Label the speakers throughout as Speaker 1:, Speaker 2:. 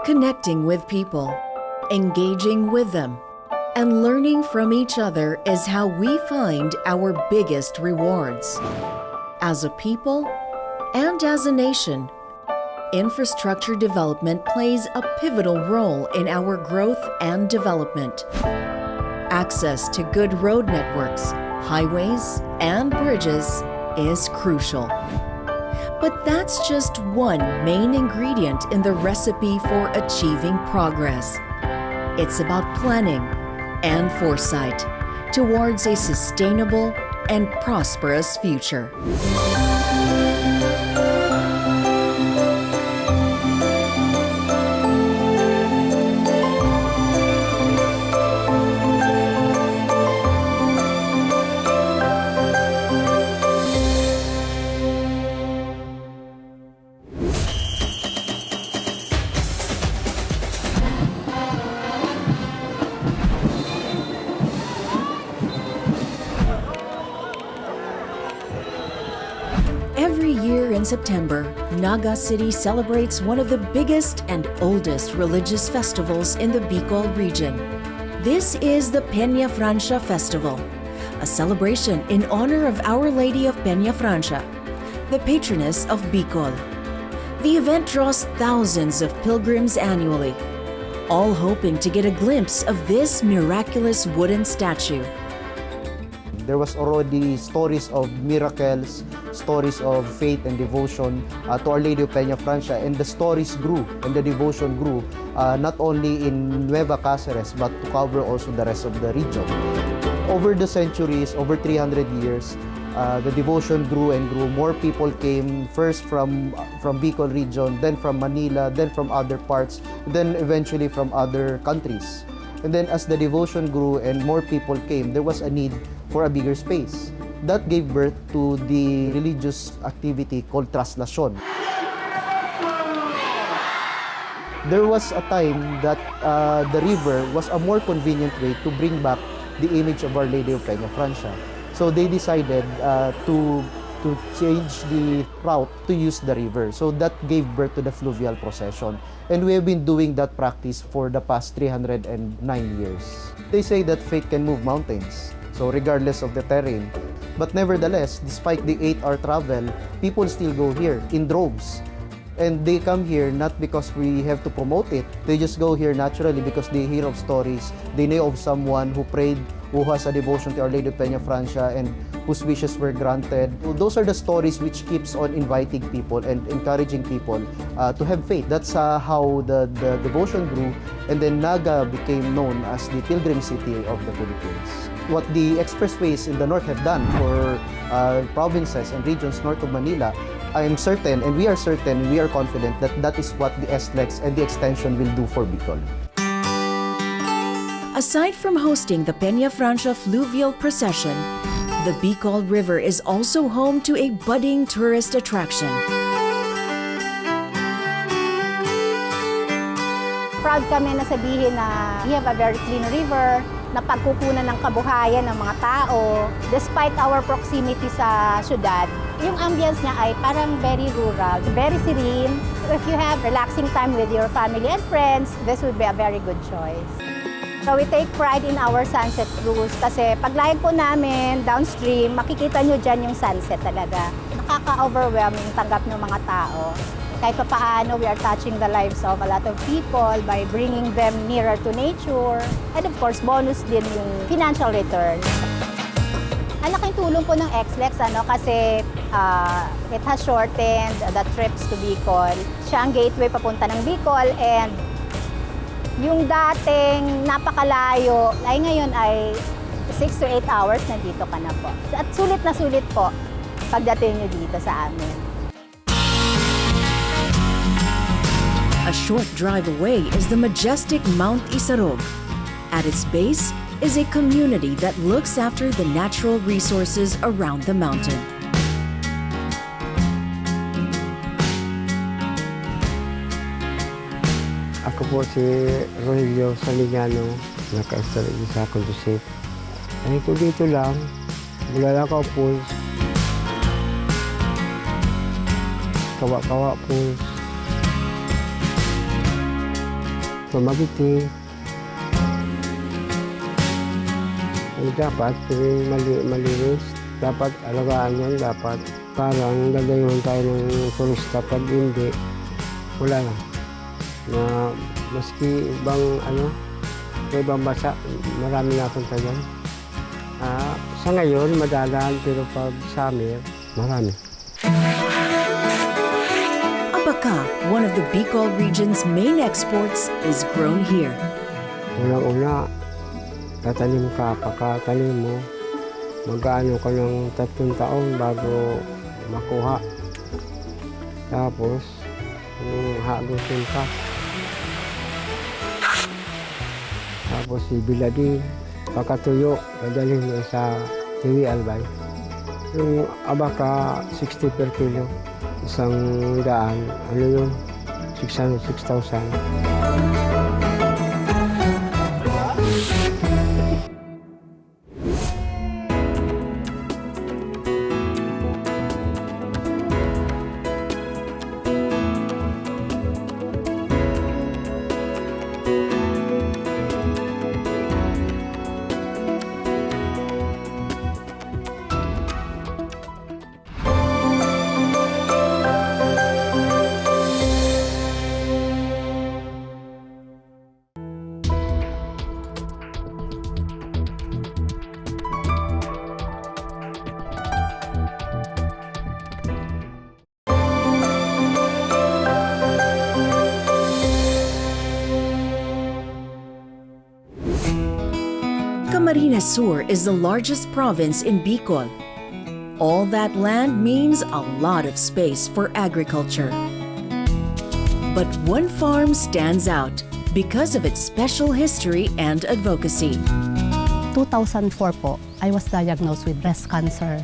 Speaker 1: Connecting with people, engaging with them, and learning from each other is how we find our biggest rewards. As a people and as a nation, infrastructure development plays a pivotal role in our growth and development. Access to good road networks, highways, and bridges is crucial. But that's just one main ingredient in the recipe for achieving progress. It's about planning and foresight towards a sustainable and prosperous future. Every year in September, Naga City celebrates one of the biggest and oldest religious festivals in the Bicol Region. This is the Peñafrancia Festival, a celebration in honor of Our Lady of Peñafrancia, the patroness of Bicol. The event draws thousands of pilgrims annually, all hoping to get a glimpse of this miraculous wooden statue.
Speaker 2: There was already stories of miracles, stories of faith and devotion to Our Lady of Peñafrancia, and the stories grew and the devotion grew not only in Nueva Cáceres but to cover also the rest of the region. Over the centuries, over 300 years, the devotion grew and grew. More people came, first from Bicol Region, then from Manila, then from other parts, then eventually from other countries. And then as the devotion grew and more people came, there was a need for a bigger space. That gave birth to the religious activity called traslación. There was a time that the river was a more convenient way to bring back the image of Our Lady of Peñafrancia. So they decided to change the route to use the river. So that gave birth to the fluvial procession. And we have been doing that practice for the past 309 years. They say that faith can move mountains, so regardless of the terrain. But nevertheless, despite the 8-hour travel, people still go here in droves. And they come here not because we have to promote it. They just go here naturally because they hear of stories. They know of someone who prayed, who has a devotion to Our Lady of Peñafrancia, and whose wishes were granted. So those are the stories which keeps on inviting people and encouraging people to have faith. That's how the devotion grew, and then Naga became known as the pilgrim city of the Philippines. What the expressways in the north have done for provinces and regions north of Manila, I am certain, and we are certain, we are confident that that is what the SLEX and the extension will do for Bicol.
Speaker 1: Aside from hosting the Peñafrancia fluvial procession, the Bicol River is also home to a budding tourist attraction.
Speaker 3: Proud kami na sabihin na we have a very clean river, na pagkukunan ng kabuhayan ng mga tao. Despite our proximity sa syudad, yung ambience niya ay parang very rural, very serene. If you have relaxing time with your family and friends, this would be a very good choice. So we take pride in our sunset cruise kasi paglayag po namin downstream, makikita nyo dyan yung sunset talaga. Nakaka-overwhelming tanggap ng mga tao. Kahit pa paano, we are touching the lives of a lot of people by bringing them nearer to nature. And of course, bonus din yung financial return. Ang laking tulong po ng XLEX kasi it has shortened the trips to Bicol. Siya ang gateway papunta ng Bicol, and yung dating napakalayo ay ngayon ay 6 to 8 hours nandito ka na po. At sulit na sulit po pagdating nyo dito sa amin.
Speaker 1: A short drive away is the majestic Mount Isarog. At its base is a community that looks after the natural resources around the mountain.
Speaker 4: Ako po si Rogelio Salignano, naka-install sa Conducit. Ay ko dito lang, wala ako po. Kawa-kawa po. pamagiti. Dapat malinis. Dapat alagaan yan. Dapat parang gagayuhan tayo ng turista. Pag hindi, wala lang. Na maski ibang bansa, marami napunta dyan. Sa ngayon, madalaan, pero pag summer, marami.
Speaker 1: Abaca, one of the Bicol Region's main exports, is grown here.
Speaker 4: Unang-una, tatanim ka, pagkatanim mo, mag-ano ka ng 3 taon bago makuha. Tapos, hagusin ka. Tapos, ibiladi, pagkatuyo, dadalhin mo sa TV Albay. Yung abaca, 60 per kilo. 100, ano yun? 6,000.
Speaker 1: Camarines Sur is the largest province in Bicol. All that land means a lot of space for agriculture. But one farm stands out because of its special history and advocacy.
Speaker 5: 2004 po, I was diagnosed with breast cancer.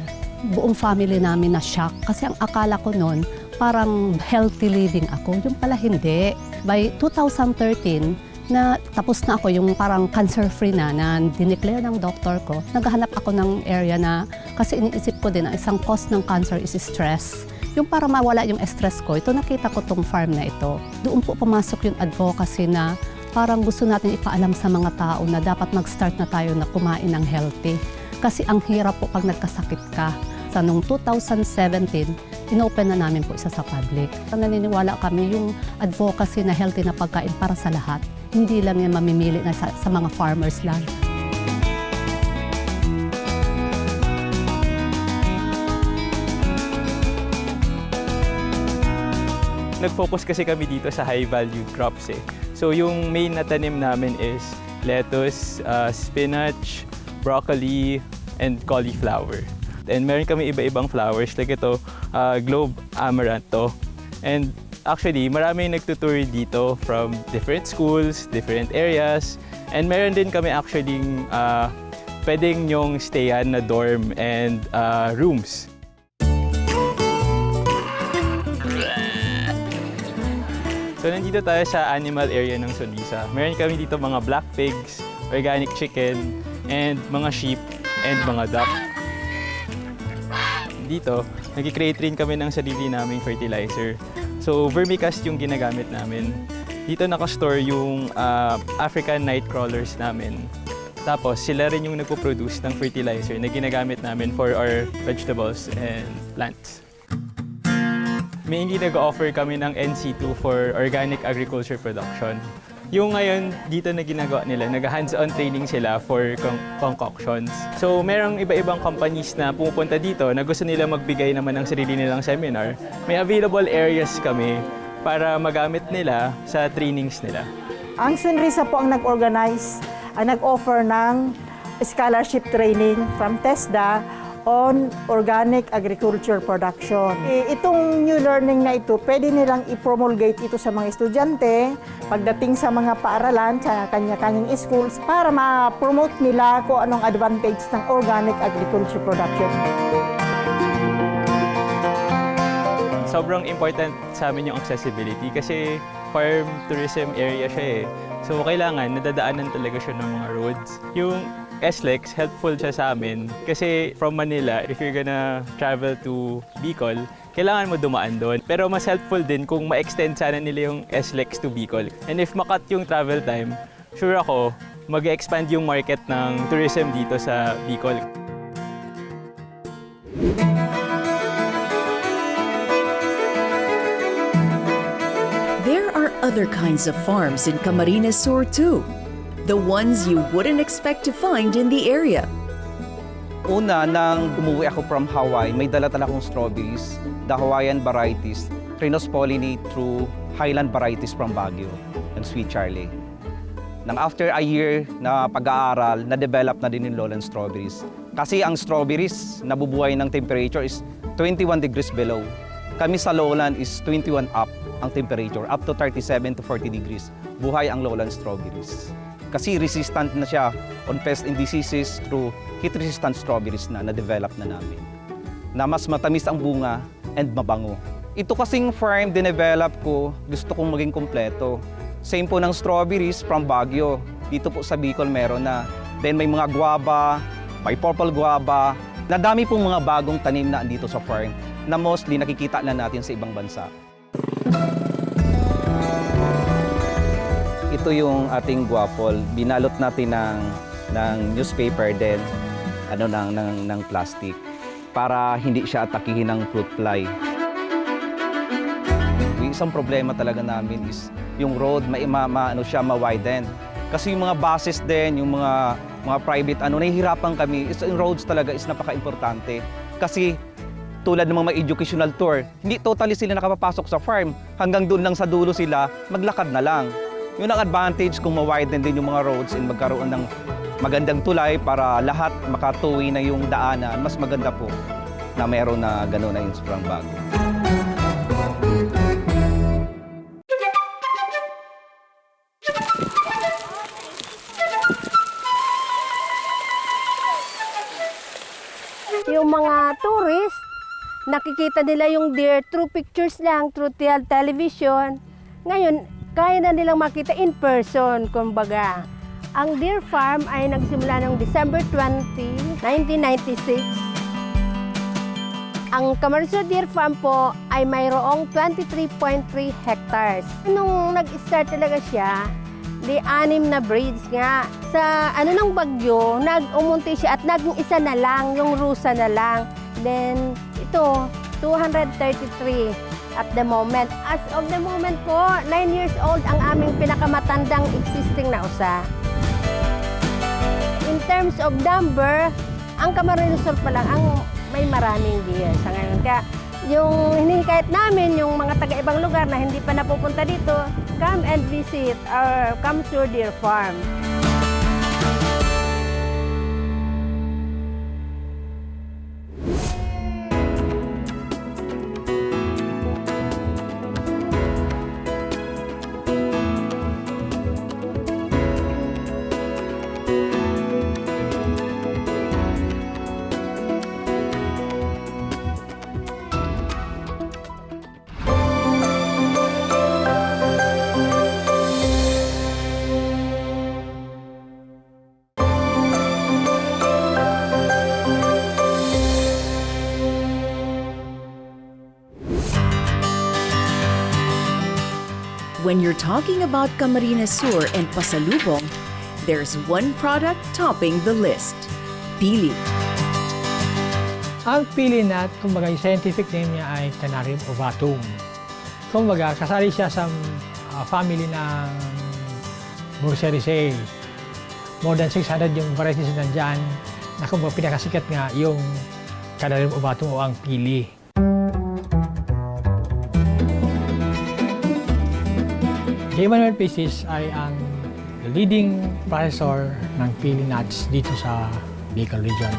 Speaker 5: Buong family namin na shock kasi ang akala ko noon parang healthy living ako. Yung pala hindi. By 2013, na tapos na ako yung parang cancer-free na dineclare ng doktor ko. Naghahanap ako ng area na kasi iniisip ko din na isang cause ng cancer is stress. Yung para mawala yung stress ko, ito nakita ko tong farm na ito. Doon po pumasok yung advocacy na parang gusto natin ipaalam sa mga tao na dapat mag-start na tayo na kumain ng healthy. Kasi ang hirap po pag nagkasakit ka. Sa noong 2017, inopen na namin po isa sa public. Naniniwala kami yung advocacy na healthy na pagkain para sa lahat. Hindi lang yan mamimili na sa mga farmers lang.
Speaker 6: Nag-focus kasi kami dito sa high-value crops eh. So yung main na tanim namin is lettuce, spinach, broccoli, and cauliflower. And meron kami iba-ibang flowers like ito, globe amaranth to. And actually, marami nagtutour dito from different schools, different areas. And meron din kami actually pwedeng nyong stayan na dorm and rooms. So nandito tayo sa animal area ng Sonrisa. Meron kami dito mga black pigs, organic chicken, and mga sheep, and mga duck. Dito, nag-create rin kami ng sarili naming fertilizer. So vermicast yung ginagamit namin. Dito nakastore yung African night crawlers namin. Tapos sila rin yung nagpo-produce ng fertilizer na ginagamit namin for our vegetables and plants. Mainly nag-offer kami ng NC2 for organic agriculture production. Yung ngayon dito na ginagawa nila, nag-hands-on training sila for concoctions. So merong iba-ibang companies na pumupunta dito na gusto nila magbigay naman ng sarili nilang seminar. May available areas kami para magamit nila sa trainings nila.
Speaker 7: Ang Sonrisa po ang nag-organize, nag-offer ng scholarship training from TESDA on organic agriculture production. Itong new learning na ito, pwede nilang i-promulgate ito sa mga estudyante pagdating sa mga paaralan, sa kanya-kanyang schools, para ma-promote nila kung anong advantage ng organic agriculture production.
Speaker 6: Sobrang important sa amin yung accessibility kasi farm tourism area siya eh. So kailangan nadadaanan talaga siya ng mga roads. Yung SLEX, helpful siya sa amin kasi from Manila, if you're gonna travel to Bicol, kailangan mo dumaan doon. Pero mas helpful din kung ma-extend sana nila yung SLEX to Bicol. And if makat yung travel time, sure ako, mag-expand yung market ng tourism dito sa Bicol.
Speaker 1: There are other kinds of farms in Camarines Sur too. The ones you wouldn't expect to find in the area.
Speaker 8: Una, nang umuwi ako from Hawaii, may dala-dala akong strawberries, the Hawaiian varieties, cross-pollinate through Highland varieties from Baguio and Sweet Charlie. Nang after a year na pag-aaral, na-develop na din yung lowland strawberries. Kasi ang strawberries, nabubuhay ng temperature is 21 degrees below. Kami sa lowland is 21 up ang temperature, up to 37 to 40 degrees. Buhay ang lowland strawberries. Kasi resistant na siya on pests and diseases through heat-resistant strawberries na na-develop na namin. Na mas matamis ang bunga and mabango. Ito kasing farm dinevelop ko, gusto kong maging kompleto. Same po ng strawberries from Baguio. Dito po sa Bicol meron na. Then may mga guava, may purple guava. Nadami pong mga bagong tanim na andito sa farm na mostly nakikita na natin sa ibang bansa. Ito yung ating guapol. Binalot natin ng newspaper din, ng plastic para hindi siya atakihin ng fruit fly. Yung isang problema talaga namin is yung road ma-widen. Kasi yung mga buses din, yung mga private nahihirapan kami. Yung roads talaga is napaka-importante. Kasi tulad ng mga educational tour, hindi totally sila nakapapasok sa farm. Hanggang doon lang sa dulo sila, maglakad na lang. Yun ang advantage kung ma-widen din yung mga roads and magkaroon ng magandang tulay para lahat makatuwi na yung daanan. Mas maganda po na meron na gano'n na yung sobrang bago.
Speaker 3: Yung mga tourist, nakikita nila yung deer through pictures lang, through television. Ngayon, kaya na nilang makita in person, kumbaga. Ang deer farm ay nagsimula noong December 20, 1996. Ang Camarines Sur Deer Farm po ay mayroong 23.3 hectares. Nung nag-start talaga siya, di 6 na breeds nga. Sa ng bagyo, nag-umunti siya at naging isa na lang, yung rusa na lang. Then ito, 233 at the moment. As of the moment po, 9 years old ang aming pinakamatandang existing na usa. In terms of number, ang Camarines Sur pa lang ang may maraming deer sa ngayon. Kaya yung hinihikayat namin, yung mga taga-ibang lugar na hindi pa napupunta dito, come and visit our CamSur Deer Farm.
Speaker 1: When you're talking about Camarines Sur and pasalubong, there's one product topping the list: pili.
Speaker 9: Ang pili nut, kumbaga yung scientific name niya ay Canarium ovatum. Kumbaga, kasali siya sa family ng Burseraceae. More than 600 yung varieties na nandyan, na kumbaga pinakasikat nga yung Canarium ovatum o ang pili. J. Manuel Pisces ay ang leading processor ng pili nuts dito sa Bicol Region.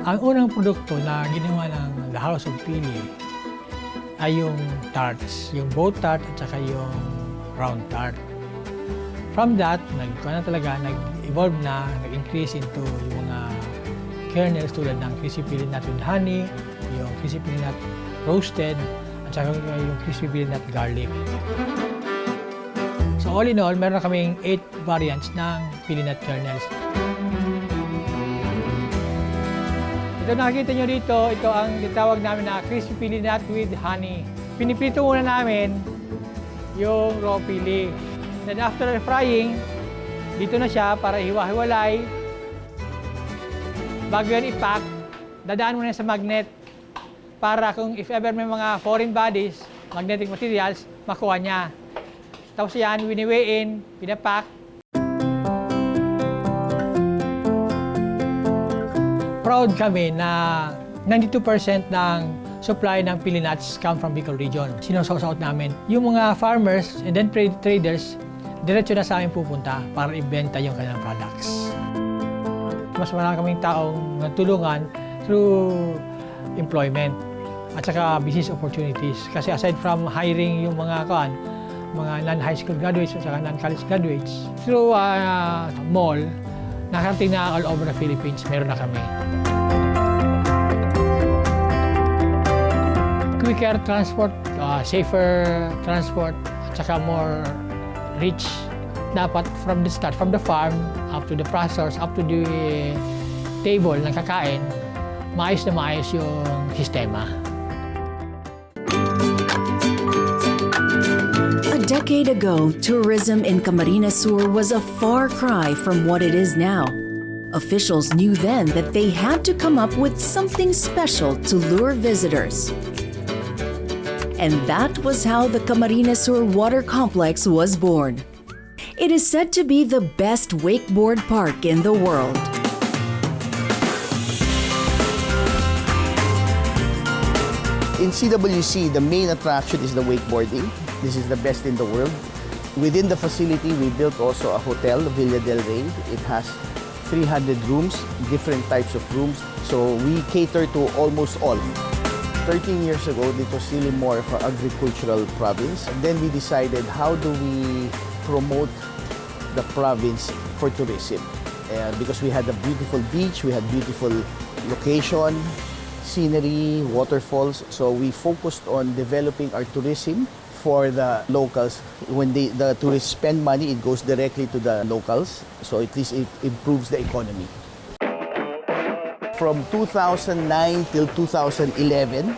Speaker 9: Ang unang produkto na ginawa ng The House of Pili ay yung tarts, yung boat tart at saka yung round tart. From that, nag-evolve na, nag-increase into yung mga kernels tulad ng crispy pili nut with honey, yung crispy pili nut roasted, at saka yung crispy pili nut garlic. So all in all, meron na kaming 8 variants ng pili nut kernels. Ito nakikita nyo dito, ito ang tawag namin na crispy pili nut with honey. Pinipito muna namin yung raw pili. Then after frying, dito na siya para hiwa-hiwalay. Bago yan i-pack, dadaan muna sa magnet para kung if ever may mga foreign bodies, magnetic materials, makuha niya. Tapos yan, wini-weigh in, pinapack. Proud kami na 92% ng supply ng pili nuts come from Bicol Region. Sinusout namin. Yung mga farmers and then traders, diretso na sa amin pupunta para ibenta yung kanilang products. Mas marami kaming taong natulungan through employment at saka business opportunities. Kasi aside from hiring yung mga non-high school graduates at saka non-college graduates, through mall, nakarating na all over the Philippines, meron na kami. Quicker transport, safer transport, at saka more rich. Dapat from the start, from the farm, up to the processors, up to the table ng kakain, maayos na maayos yung sistema.
Speaker 1: A decade ago, tourism in Camarines Sur was a far cry from what it is now. Officials knew then that they had to come up with something special to lure visitors. And that was how the Camarines Sur Water Complex was born. It is said to be the best wakeboard park in the world.
Speaker 10: In CWC, the main attraction is the wakeboarding. This is the best in the world. Within the facility, we built also a hotel, Villa del Rey. It has 300 rooms, different types of rooms. So we cater to almost all. 13 years ago, it was really more of an agricultural province. And then we decided, how do we promote the province for tourism? Because we had a beautiful beach, we had beautiful location, scenery, waterfalls. So we focused on developing our tourism for the locals. When the tourists spend money, it goes directly to the locals. So at least it improves the economy. From 2009 till 2011,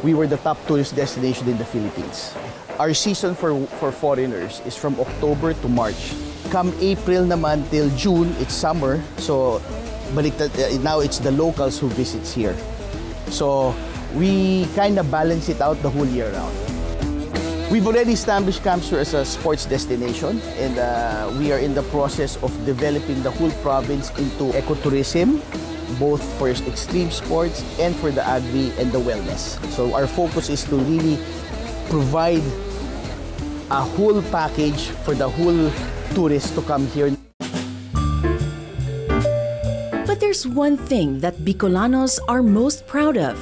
Speaker 10: we were the top tourist destination in the Philippines. Our season for foreigners is from October to March. Come April naman till June, it's summer. So now it's the locals who visits here. So we kind of balance it out the whole year round. We've already established CamSur as a sports destination, and we are in the process of developing the whole province into ecotourism, both for extreme sports and for the agri and the wellness. So our focus is to really provide a whole package for the whole tourists to come here.
Speaker 1: But there's one thing that Bicolanos are most proud of,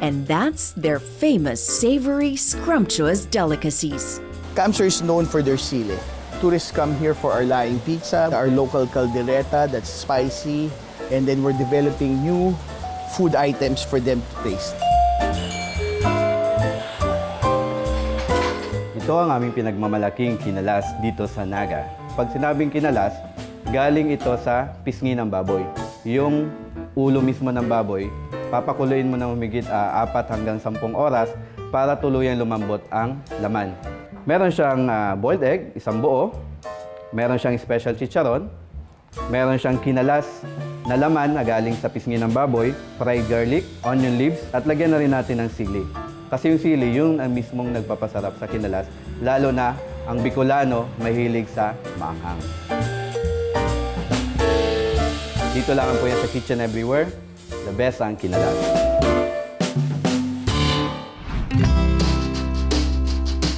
Speaker 1: and that's their famous savory, scrumptious delicacies.
Speaker 10: CamSur is known for their sili. Tourists come here for our laing pizza, our local caldereta that's spicy, and then we're developing new food items for them to taste.
Speaker 11: Ito ang aming pinagmamalaking kinalas dito sa Naga. Pag sinabing kinalas, galing ito sa pisngi ng baboy. Yung ulo mismo ng baboy, papakuluin mo ng humigit 4 hanggang 10 oras para tuluyang lumambot ang laman. Meron siyang boiled egg, isang buo. Meron siyang special chicharon. Meron siyang kinalas na laman na galing sa pisngi ng baboy, fried garlic, onion leaves, at lagyan na rin natin ng sili. Kasi yung sili, yung mismong nagpapasarap sa kinalas, lalo na ang Bicolano mahilig sa maanghang. Dito lang po yan sa Kitchen Everywhere. The best ang kinalas.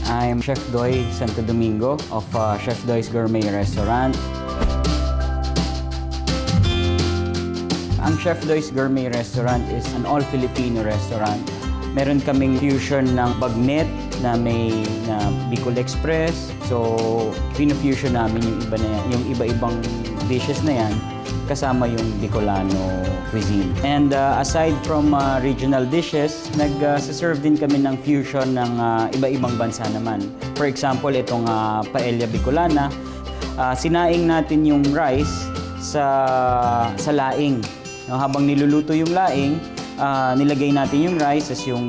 Speaker 12: I'm Chef Doy Santo Domingo of Chef Doy's Gourmet Restaurant. Ang Chef Doy's Gourmet Restaurant is an all-Filipino restaurant. Meron kaming fusion ng bagnet na may Bicol Express. So, pino-fusion namin yung iba-ibang dishes na yan kasama yung Bicolano cuisine. And aside from regional dishes, nag-serve din kami ng fusion ng iba-ibang bansa naman. For example, itong paella Bicolana, sinaing natin yung rice sa laing. Habang niluluto yung laing, nilagay natin yung rice, as yung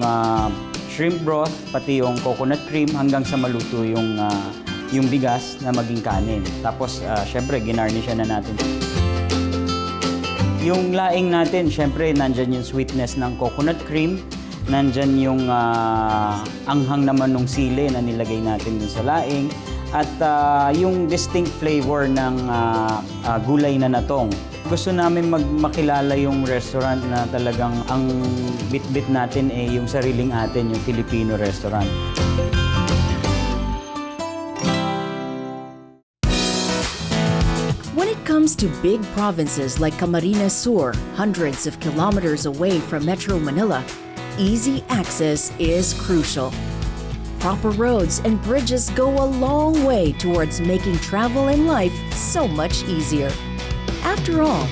Speaker 12: shrimp broth, pati yung coconut cream hanggang sa maluto yung bigas na maging kanin. Tapos, syempre, ginarnishan na natin. Yung laing natin, syempre, nandyan yung sweetness ng coconut cream, nandyan yung anghang naman ng sili na nilagay natin dun sa laing, at yung distinct flavor ng gulay na natong. Gusto namin makilala yung restaurant na talagang ang bit-bit natin yung sariling atin, yung Filipino restaurant.
Speaker 1: When it comes to big provinces like Camarines Sur, hundreds of kilometers away from Metro Manila, easy access is crucial. Proper roads and bridges go a long way towards making travel and life so much easier. After all,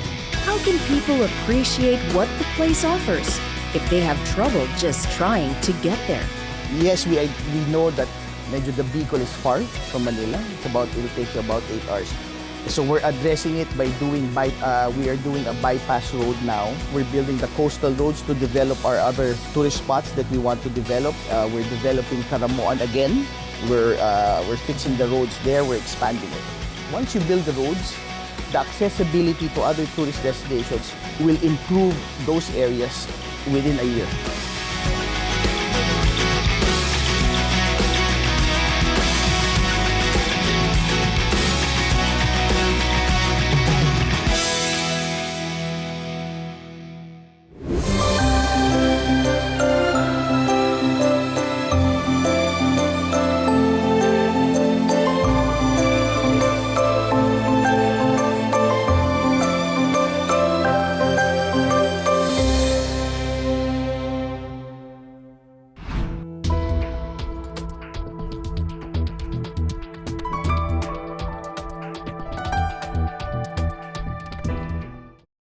Speaker 1: how can people appreciate what the place offers if they have trouble just trying to get there?
Speaker 10: Yes, we know that medyo the Bicol is far from Manila. It'll take you about 8 hours. So we're addressing it by we are doing a bypass road now. We're building the coastal roads to develop our other tourist spots that we want to develop. We're developing Caramoan again. We're fixing the roads there. We're expanding it. Once you build the roads, the accessibility to other tourist destinations will improve those areas within a year.